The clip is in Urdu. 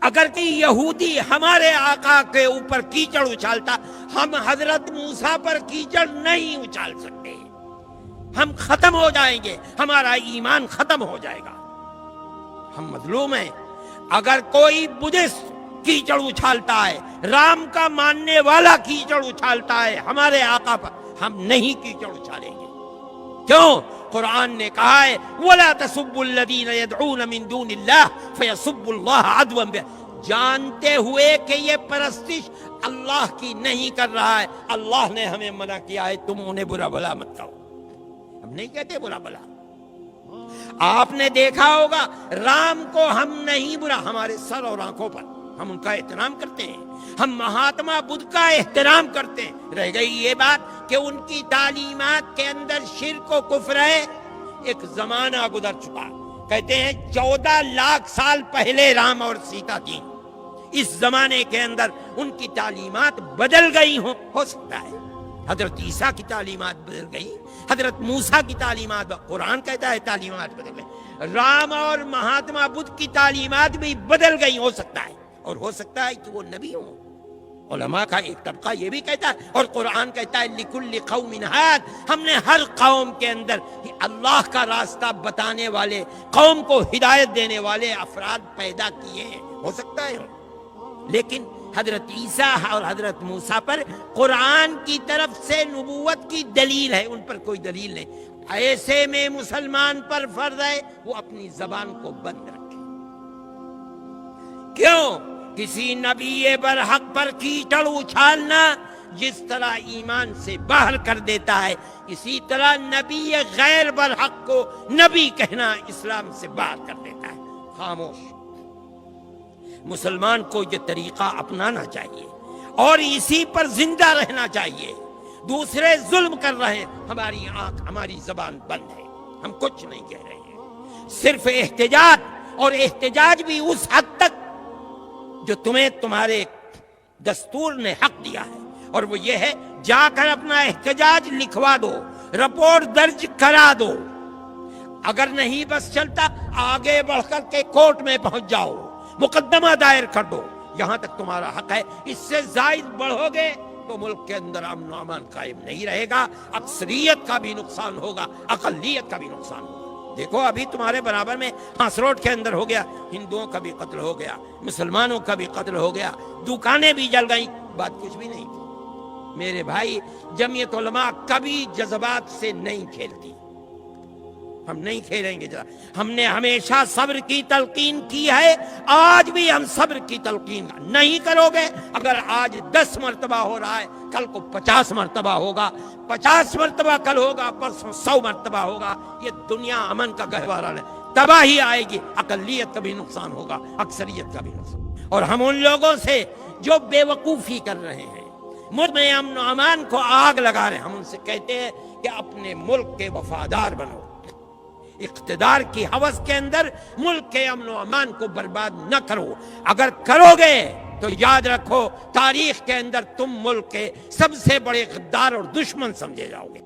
اگر کہ یہودی ہمارے آقا کے اوپر کیچڑ اچھالتا، ہم حضرت موسیٰ پر کیچڑ نہیں اچھال سکتے، ہم ختم ہو جائیں گے، ہمارا ایمان ختم ہو جائے گا، ہم مظلوم ہیں۔ اگر کوئی بدھسٹ کیچڑ اچھالتا ہے، رام کا ماننے والا کیچڑ اچھالتا ہے ہمارے آقا پر، ہم نہیں کیچڑ اچھالیں گے۔ کیوں؟ قرآن نے کہا ہے وَلَا تَسُبُّوا الَّذِينَ يَدْعُونَ مِن دُونِ اللَّهِ فَيَسُبُّوا اللَّهَ عَدْوًا، جانتے ہوئے کہ یہ پرستش اللہ کی نہیں کر رہا ہے، اللہ نے ہمیں منع کیا ہے تم انہیں برا بھلا مت کہو، ہم نہیں کہتے برا بھلا۔ آپ نے دیکھا ہوگا رام کو ہم نہیں برا، ہمارے سر اور آنکھوں پر ہم ان کا احترام کرتے ہیں، ہم مہاتما بدھ کا احترام کرتے ہیں۔ رہ گئی یہ بات کہ ان کی تعلیمات کے اندر شرک و کفر ہے۔ ایک زمانہ گزر چکا، کہتے ہیں 14 لاکھ سال پہلے رام اور سیتا تھی، اس زمانے کے اندر ان کی تعلیمات بدل گئی ہوں، ہو سکتا ہے حضرت عیسیٰ کی تعلیمات بدل گئی، حضرت موسیٰ کی تعلیمات، قرآن کہتا ہے تعلیمات بدل گئی، رام اور مہاتما بدھ کی تعلیمات بھی بدل گئی، ہو سکتا ہے، اور ہو سکتا ہے کہ وہ نبی ہوں۔ علماء کا ایک طبقہ یہ بھی کہتا ہے، اور قرآن کہتا ہے لِكُلِّ قَوْمٍ هَادٍ، ہم نے ہر قوم کے اندر اللہ کا راستہ بتانے والے، قوم کو ہدایت دینے والے افراد پیدا کیے ہیں، ہو سکتا ہے۔ لیکن حضرت عیسیٰ اور حضرت موسیٰ پر قرآن کی طرف سے نبوت کی دلیل ہے، ان پر کوئی دلیل نہیں۔ ایسے میں مسلمان پر فرض ہے وہ اپنی زبان کو بند رکھے۔ کیوں؟ کسی نبی برحق پر کیچڑ اچھالنا جس طرح ایمان سے باہر کر دیتا ہے، اسی طرح نبی غیر برحق کو نبی کہنا اسلام سے باہر کر دیتا ہے۔ خاموش۔ مسلمان کو یہ طریقہ اپنانا چاہیے اور اسی پر زندہ رہنا چاہیے۔ دوسرے ظلم کر رہے ہیں، ہماری آنکھ، ہماری زبان بند ہے، ہم کچھ نہیں کہہ رہے ہیں، صرف احتجاج، اور احتجاج بھی اس حد تک جو تمہیں تمہارے دستور نے حق دیا ہے، اور وہ یہ ہے جا کر اپنا احتجاج لکھوا دو، رپورٹ درج کرا دو۔ اگر نہیں بس چلتا آگے بڑھ کر کے کورٹ میں پہنچ جاؤ، مقدمہ دائر کر دو، یہاں تک تمہارا حق ہے۔ اس سے زائد بڑھو گے تو ملک کے اندر امن و امان قائم نہیں رہے گا، اکثریت کا بھی نقصان ہوگا، اقلیت کا بھی نقصان ہوگا۔ دیکھو ابھی تمہارے برابر میں ہانس روڈ کے اندر ہو گیا، ہندوؤں کا بھی قتل ہو گیا، مسلمانوں کا بھی قتل ہو گیا، دکانیں بھی جل گئیں، بات کچھ بھی نہیں تھی۔ میرے بھائی، جمعیت علماء کبھی جذبات سے نہیں کھیلتی، ہم نہیں کھیلیں گے۔ ہم نے ہمیشہ صبر کی تلقین کی ہے، آج بھی ہم صبر کی تلقین نہیں کرو گے۔ اگر آج 10 مرتبہ ہو رہا ہے، کل کو 50 مرتبہ ہوگا، 50 مرتبہ کل ہوگا، پرسوں 100 مرتبہ ہوگا۔ یہ دنیا امن کا گہوارہ ہے، تباہی آئے گی، اقلیت کا بھی نقصان ہوگا، اکثریت کا بھی نقصان۔ اور ہم ان لوگوں سے جو بے وقوفی کر رہے ہیں، ملک میں امن و امان کو آگ لگا رہے ہیں، ہم ان سے کہتے ہیں کہ اپنے ملک کے وفادار بنو، اقتدار کی ہوس کے اندر ملک کے امن و امان کو برباد نہ کرو۔ اگر کرو گے تو یاد رکھو تاریخ کے اندر تم ملک کے سب سے بڑے غدار اور دشمن سمجھے جاؤ گے۔